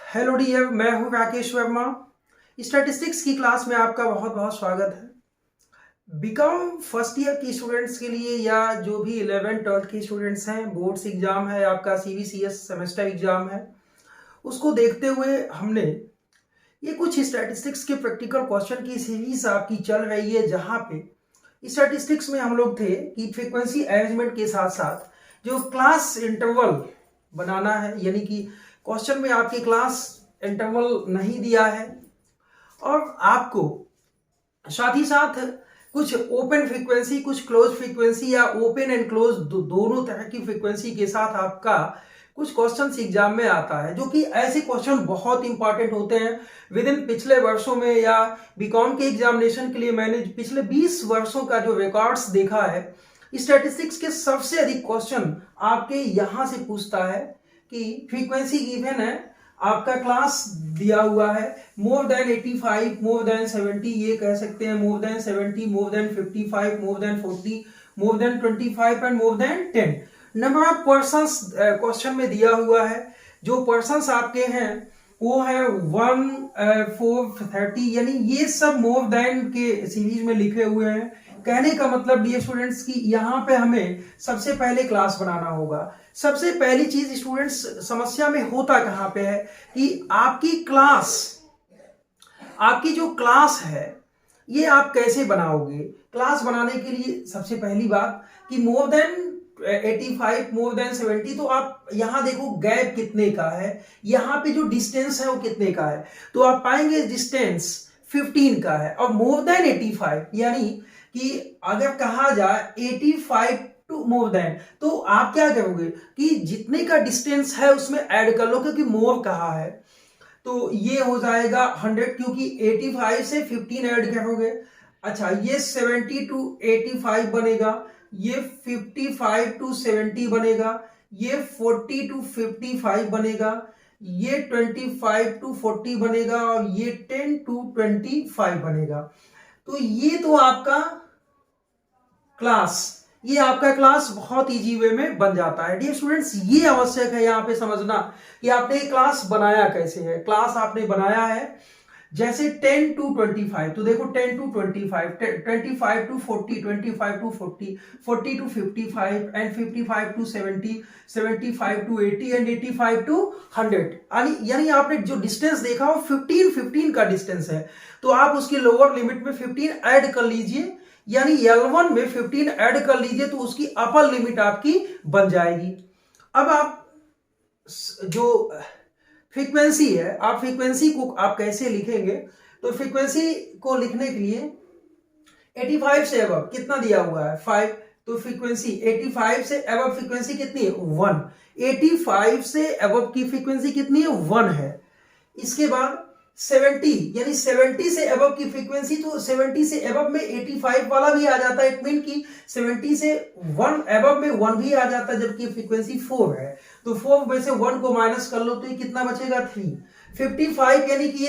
Hello dear, मैं हूं Rakesh Verma. Statistics की क्लास में आपका बहुत बहुत स्वागत है। बीकॉम फर्स्ट ईयर की स्टूडेंट्स के लिए या जो भी 11th-12th के स्टूडेंट्स हैं, बोर्ड्स एग्जाम है, आपका सीबीसीएस सेमेस्टर एग्जाम है, उसको देखते हुए हमने ये कुछ स्टैटिस्टिक्स के प्रैक्टिकल क्वेश्चन की सीरीज आपकी चल रही है, जहां पे स्टैटिस्टिक्स में हम लोग थे कि फ्रीक्वेंसी अरेंजमेंट के साथ साथ जो क्लास इंटरवल बनाना है, यानी कि क्वेश्चन में आपके क्लास इंटरवल नहीं दिया है और आपको साथ ही साथ कुछ ओपन फ्रीक्वेंसी, कुछ क्लोज फ्रीक्वेंसी या ओपन एंड क्लोज दोनों तरह की फ्रीक्वेंसी के साथ आपका कुछ क्वेश्चंस एग्जाम में आता है, जो कि ऐसे क्वेश्चन बहुत इंपॉर्टेंट होते हैं। विद इन पिछले वर्षों में या बीकॉम के एग्जामिनेशन के लिए मैंने पिछले 20 वर्षों का जो रिकॉर्ड्स देखा है, स्टैटिस्टिक्स के सबसे अधिक क्वेश्चन आपके यहां से पूछता है कि फ्रीक्वेंसी गिवन है, आपका क्लास दिया हुआ है मोर देन 85, मोर देन 70, ये कह सकते हैं more than 70, more than 55, more than 40, more than 25 and more than 10। Number of persons question में दिया हुआ है। जो पर्संस आपके हैं वो है 1, 4, 30, यानी ये सब मोर देन के सीरीज में लिखे हुए हैं। कहने का मतलब डियर स्टूडेंट्स कि यहाँ पे हमें सबसे पहले क्लास बनाना होगा। सबसे पहली चीज स्टूडेंट्स, समस्या में होता कहाँ पे है कि आपकी जो क्लास है ये आप कैसे बनाओगे। क्लास बनाने के लिए सबसे पहली बात कि मोर देन 85, मोर देन 70, तो आप यहां देखो गैप कितने का है, यहां पे जो डिस्टेंस है वो कितने का है, तो आप पाएंगे डिस्टेंस 15 का है। और मोर देन 85 यानी कि अगर कहा जाए 85 टू मोर देन, तो आप क्या करोगे कि जितने का डिस्टेंस है उसमें ऐड कर लो, क्योंकि मोर कहा है तो ये हो जाएगा 100, क्योंकि 85 से 15 ऐड करोगे। अच्छा, ये 70 टू 85 बनेगा, ये 55 टू 70 बनेगा, ये 40 टू 55 बनेगा, ये 25 टू 40 बनेगा और ये 10 टू 25 बनेगा। तो ये तो आपका क्लास बहुत इजी वे में बन जाता है। डियर स्टूडेंट्स, ये आवश्यक है यहाँ पे समझना कि आपने क्लास बनाया कैसे है। क्लास आपने बनाया है जैसे 10 टू 25, तो देखो 10 to 25, 25 to 40, 25 to 40, 40 to 55 and 55 to 70, 75 to 80 and 85 to 100। यानी आपने जो डिस्टेंस देखा वो 15 का डिस्टेंस है, तो आप उसकी लोअर लिमिट में 15 ऐड कर लीजिए, यानी L1 में 15 ऐड कर लीजिए, तो उसकी अपर लिमिट आपकी बन जाएगी। अब आप जो फ्रीक्वेंसी है, आप फ्रीक्वेंसी को आप कैसे लिखेंगे, तो फ्रीक्वेंसी को लिखने के लिए 85 से अबव कितना दिया हुआ है 5, तो फ्रीक्वेंसी 85 से अबव फ्रीक्वेंसी कितनी है 1, 85 से अबव की फ्रीक्वेंसी कितनी है 1 है। इसके बाद 70, यानी 70 से अबव की फ्रीक्वेंसी, तो 70 से अबव में 85 वाला भी आ जाता है, इट मीन कि 70 से 1 अबव में 1 भी आ जाता है, जबकि फ्रीक्वेंसी 4 है, तो 4 में से 1 को माइनस कर लो तो ये कितना बचेगा 3। 55 यानी कि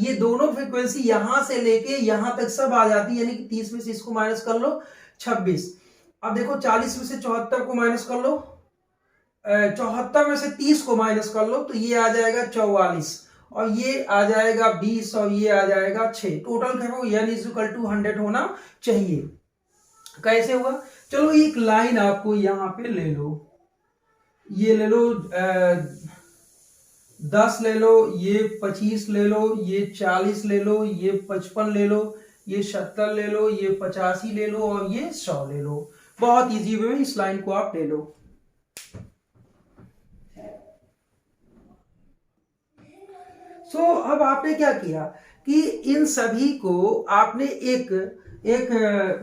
ये दोनों फ्रीक्वेंसी यहां से लेके यहां तक सब आ जाती है, यानी कि 30 में से इसको माइनस कर लो 26। अब देखो 40 में से 74 को माइनस कर लो, 74 में से 30 को माइनस कर लो, तो ये आ जाएगा 44 और ये आ जाएगा 20 और ये आ जाएगा 6। टोटल करो n इक्वल टू 100 होना चाहिए। कैसे हुआ, चलो एक लाइन आपको यहां पे ले लो, ये ले लो 10 ले लो, ये 25 ले लो, ये 40 ले लो, ये 55 ले लो, ये 70 ले लो, ये 85 ले लो और ये 100 ले लो। बहुत इजी वे में इस लाइन को आप ले लो। अब आपने क्या किया कि इन सभी को आपने एक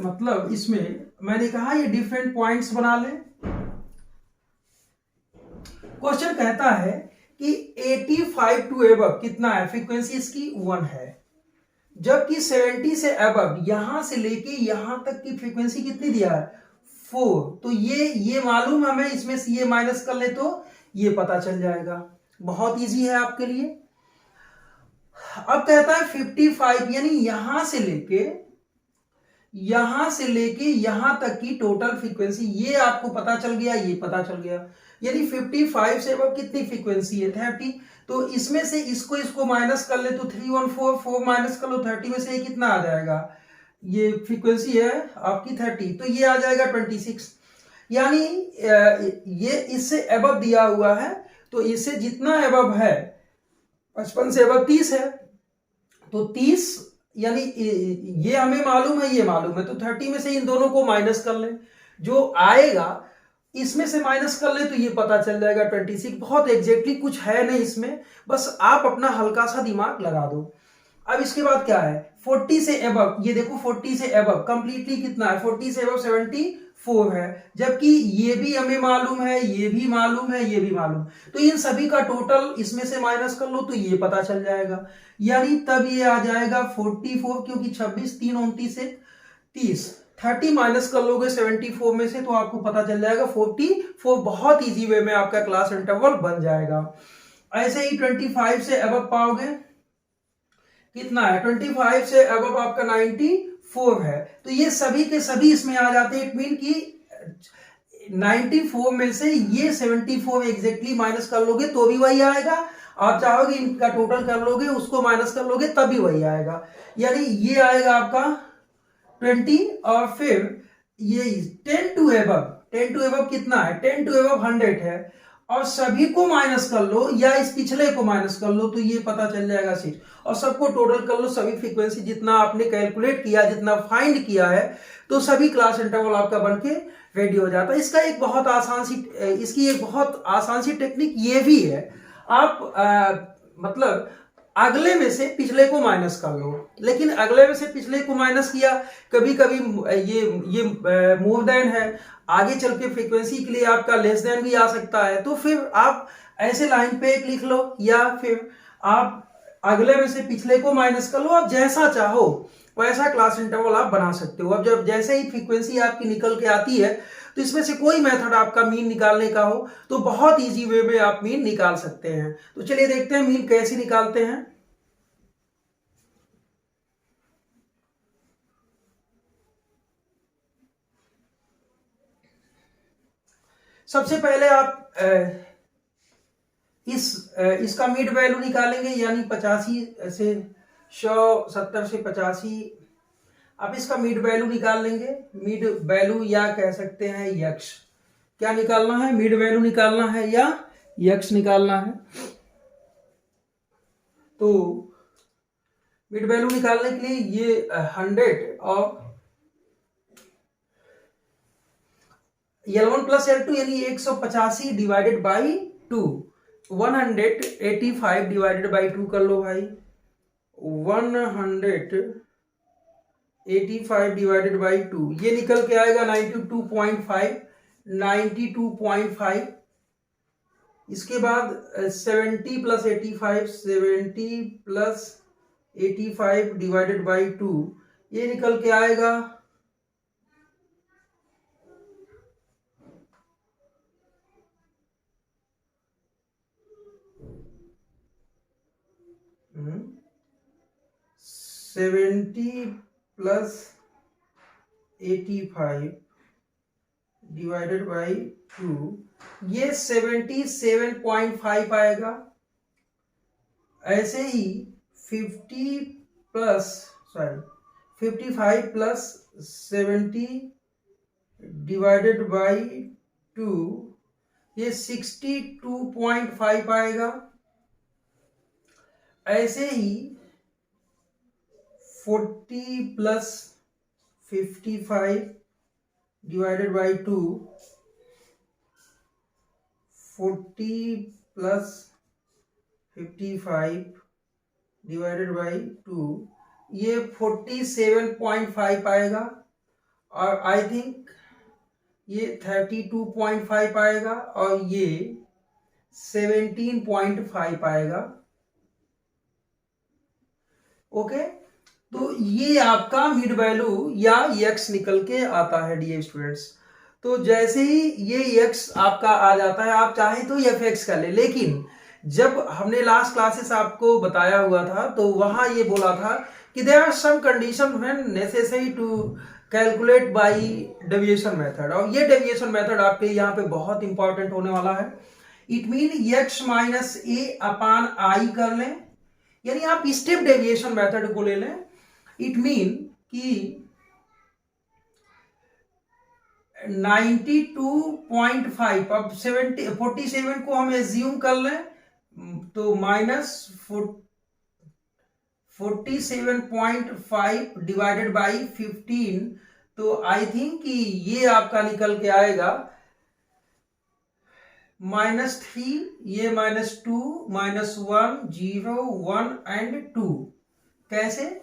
मतलब इसमें मैंने कहा ये डिफरेंट पॉइंट्स बना ले। क्वेश्चन कहता है कि 85 टू अबव कितना है, फ्रीक्वेंसी इसकी 1 है, जबकि 70 से अबव यहां से लेके यहां तक की फ्रीक्वेंसी कितनी दिया है 4। तो ये मालूम हमें, इसमें से ये माइनस कर ले तो ये पता चल जाएगा। बहुत इजी है आपके लिए। अब कहता है 55, यानी यहां से लेके यहां तक की टोटल फ्रीक्वेंसी, ये आपको पता चल गया, ये पता चल गया। यानी 55 से अब कितनी फ्रीक्वेंसी है 30। तो इसमें से इसको माइनस कर ले तो 314, 4 माइनस कर लो 30 में से ये कितना आ जाएगा, ये फ्रीक्वेंसी है आपकी 30, तो ये आ जाएगा 26। यानी ये इससे अबव दिया हुआ है, तो इससे जितना अबव है 55 से अबव 30 है, तो 30 यानी ये हमें मालूम है, ये मालूम है, तो 30 में से इन दोनों को माइनस कर लें, जो आएगा इसमें से माइनस कर ले तो ये पता चल जाएगा 26। बहुत एग्जैक्टली कुछ है नहीं इसमें, बस आप अपना हल्का सा दिमाग लगा दो। अब इसके बाद क्या है 40 से अबव, ये देखो 40 से अबव कंप्लीटली कितना है, 40 से अबव 74 है, जबकि ये भी हमें मालूम है, ये भी मालूम है, ये भी मालूम, तो इन सभी का टोटल इसमें से माइनस कर लो तो ये पता चल जाएगा। यानी तब ये आ जाएगा 44, क्योंकि 26 3 29 से 30, 30 माइनस कर लोगे 74 में से तो आपको पता चल जाएगा 44। बहुत इजी वे में आपका क्लास इंटरवल बन जाएगा। ऐसे ही 25 से अबव पाओगे, कितना है 25 से अबव आपका 94 है, तो ये सभी के सभी इसमें आ जाते हैं। इट मीन कि 94 में से ये 74 एग्जैक्टली माइनस कर लोगे तो भी वही आएगा, आप चाहोगे इनका टोटल कर लोगे उसको माइनस कर लोगे तब भी वही आएगा। यानी ये आएगा आपका 20, और फिर ये 10 टू अबव कितना है, 10 टू अबव 100 है, और सभी को माइनस कर लो या इस पिछले को माइनस कर लो तो ये पता चल जाएगा 6, और सबको टोटल कर लो, सभी फ्रीक्वेंसी जितना आपने कैलकुलेट किया, जितना फाइंड किया है, तो सभी क्लास इंटरवल आपका बनके रेडी हो जाता है। इसका एक बहुत आसान सी इसकी एक बहुत आसान सी टेक्निक ये भी है, आप मतलब अगले में से पिछले को माइनस कर लो, लेकिन अगले में से पिछले को माइनस किया, कभी कभी ये मोर देन है, आगे चल के फ्रीक्वेंसी के लिए आपका लेस देन भी आ सकता है, तो फिर आप ऐसे लाइन पे एक लिख लो, या फिर आप अगले में से पिछले को माइनस कर लो, आप जैसा चाहो वैसा क्लास इंटरवल आप बना सकते हो। अब जब जैसे ही फ्रीक्वेंसी आपकी निकल के आती है, तो इसमें से कोई मेथड आपका मीन निकालने का हो तो बहुत इजी वे में आप मीन निकाल सकते हैं। तो चलिए देखते हैं मीन कैसे निकालते हैं। सबसे पहले आप इसका मिड वैल्यू निकालेंगे, यानी 85 से 100, 70 से 85, आप इसका मिड वैल्यू निकाल लेंगे। मिड वैल्यू या कह सकते हैं यक्स, क्या निकालना है, मिड वैल्यू निकालना है या यक्स निकालना है। तो मिड वैल्यू निकालने के लिए ये 100 और L1 प्लस L2 यानी 185 डिवाइडेड बाई 2, 185 डिवाइडेड बाई 2 कर लो भाई, 185 डिवाइडेड बाई 2, ये निकल के आएगा 92.5, 92.5। इसके बाद 70 प्लस 85, 70 प्लस 85 डिवाइडेड बाई 2, ये निकल के आएगा 70 प्लस 85 डिवाइडेड बाई 2, ये 77.5 आएगा। ऐसे ही 55 प्लस 70 डिवाइडेड बाई 2, ये 62.5 आएगा। ऐसे ही 40 plus 55 divided by 2, 40 plus 55 divided by 2, ये 47.5 आएगा। और आई थिंक ये 32.5 आएगा, और ये 17.5 आएगा। ओके, तो ये आपका मिड वैल्यू या यक्स निकल के आता है डियर स्टूडेंट्स। तो जैसे ही ये यक्स आपका आ जाता है, आप चाहे तो एफ एक्स कर ले, लेकिन जब हमने लास्ट क्लासेस आपको बताया हुआ था तो वहां ये बोला था कि there are some condition when necessary to calculate by deviation method, और ये डेविएशन मेथड आपके यहाँ पे बहुत इंपॉर्टेंट होने वाला है। इट मीन एक्स माइनस ए अपान आई कर लें, यानी आप स्टेप डेविएशन मेथड को ले लें। इट मीन कि 92.5, अब 47 को हम एज्यूम कर लें तो माइनस 47.5 डिवाइडेड बाई 15, तो आई थिंक कि ये आपका निकल के आएगा -3, ये -2, -1, 0, 1 एंड 2। कैसे?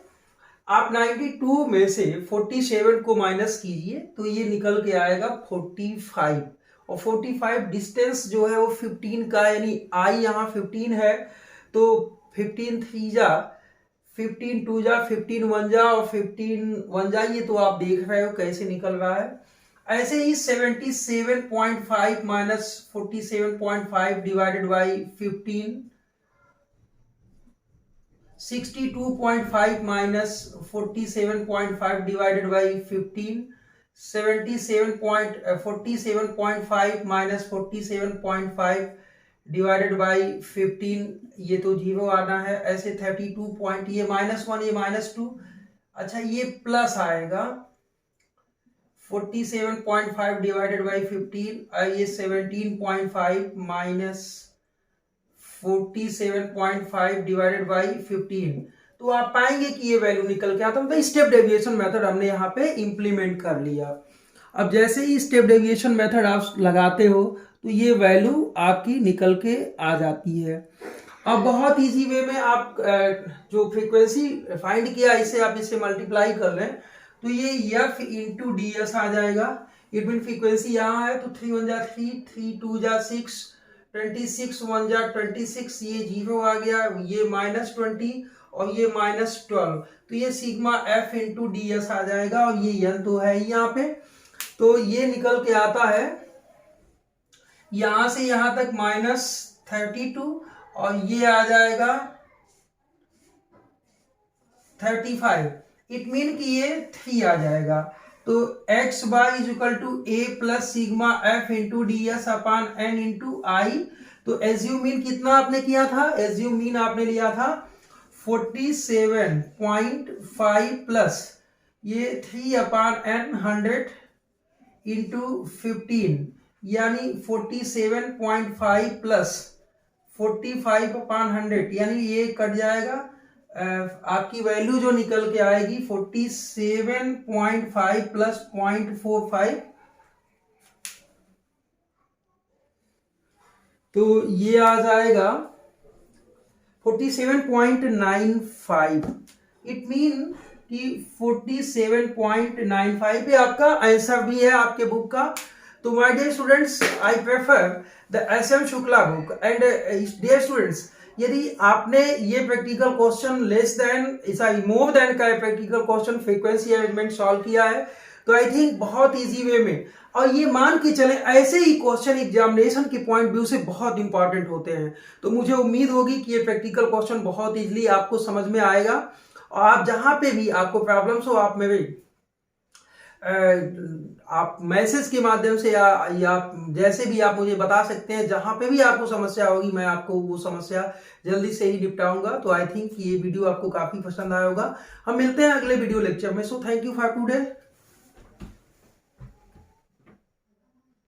आप 92 में से 47 को माइनस कीजिए तो ये निकल के आएगा 45, और 45 डिस्टेंस जो है वो 15 का, यानी आई यहाँ 15 है तो 15 3 जा 15 2 जा 15 1 जा और 15 1 जा, ये तो आप देख रहे हो कैसे निकल रहा है। ऐसे ही 77.5 minus 47.5 divided by 15, 62.5 minus 47.5 divided by 15, 47.5 minus 47.5 divided by 15, ये तो 0 आना है। ऐसे 32 पॉइंट, ये -1, ये -2, अच्छा ये प्लस आएगा 47.5 डिवाइडेड बाई 15, ये 17.5 माइनस 47.5 डिवाइडेड बाई 15, तो आप पाएंगे कि ये वैल्यू निकल के आता है। मतलब स्टेप डेविएशन मेथड हमने यहाँ पे इंप्लीमेंट कर लिया। अब जैसे ही स्टेप डेविएशन मेथड आप लगाते हो तो ये वैल्यू आपकी निकल के आ जाती है। अब बहुत इजी वे में आप जो फ्रीक्वेंसी फाइंड किया इसे आप इसे मल्टीप्लाई कर लें तो ये f इंटू डी एस आ जाएगा। इट मीन फ्रीक्वेंसी यहाँ है तो 3 1 जा 3, 3 2 जा 6, 26 1 जा 26, ये 0 आ गया, ये -20 और ये -12, तो ये sigma f into d s आ जाएगा। और ये n तो है ही यहाँ पे, तो ये निकल के आता है यहां से यहां तक -32 और ये आ जाएगा 35। इट मीन कि ये 3 आ जाएगा। तो x bar is equal to a plus sigma f into d s upon n into i. तो एज्यूम मीन कितना आपने किया था? एज्यूम मीन आपने लिया था 47.5 प्लस ये 3 अपान n 100 इंटू 15, यानी 47.5 प्लस 45 अपान 100, यानी ये कट जाएगा। आपकी वैल्यू जो निकल के आएगी 47.5 प्लस 0.45, तो ये आ जाएगा 47.95। इट मीन कि 47.95 पे आपका आंसर भी है आपके बुक का। तो my dear students, I prefer the S M. Shukla book. And dear students, यदि आपने ये practical question less than more than का practical question frequency arrangement solve किया है तो आई थिंक बहुत इजी वे में, और ये मान के चले ऐसे ही क्वेश्चन एग्जामिनेशन के पॉइंट व्यू से बहुत इंपॉर्टेंट होते हैं, तो मुझे उम्मीद होगी कि ये प्रैक्टिकल क्वेश्चन बहुत इजीली आपको समझ में आएगा। और आप जहां पे भी आपको प्रॉब्लम्स हो आप मेरे आप मैसेज के माध्यम से या जैसे भी आप मुझे बता सकते हैं। जहां पे भी आपको समस्या होगी मैं आपको वो समस्या जल्दी से ही निपटाऊंगा। तो आई थिंक ये वीडियो आपको काफी पसंद आया होगा। हम मिलते हैं अगले वीडियो लेक्चर में। So thank you for today.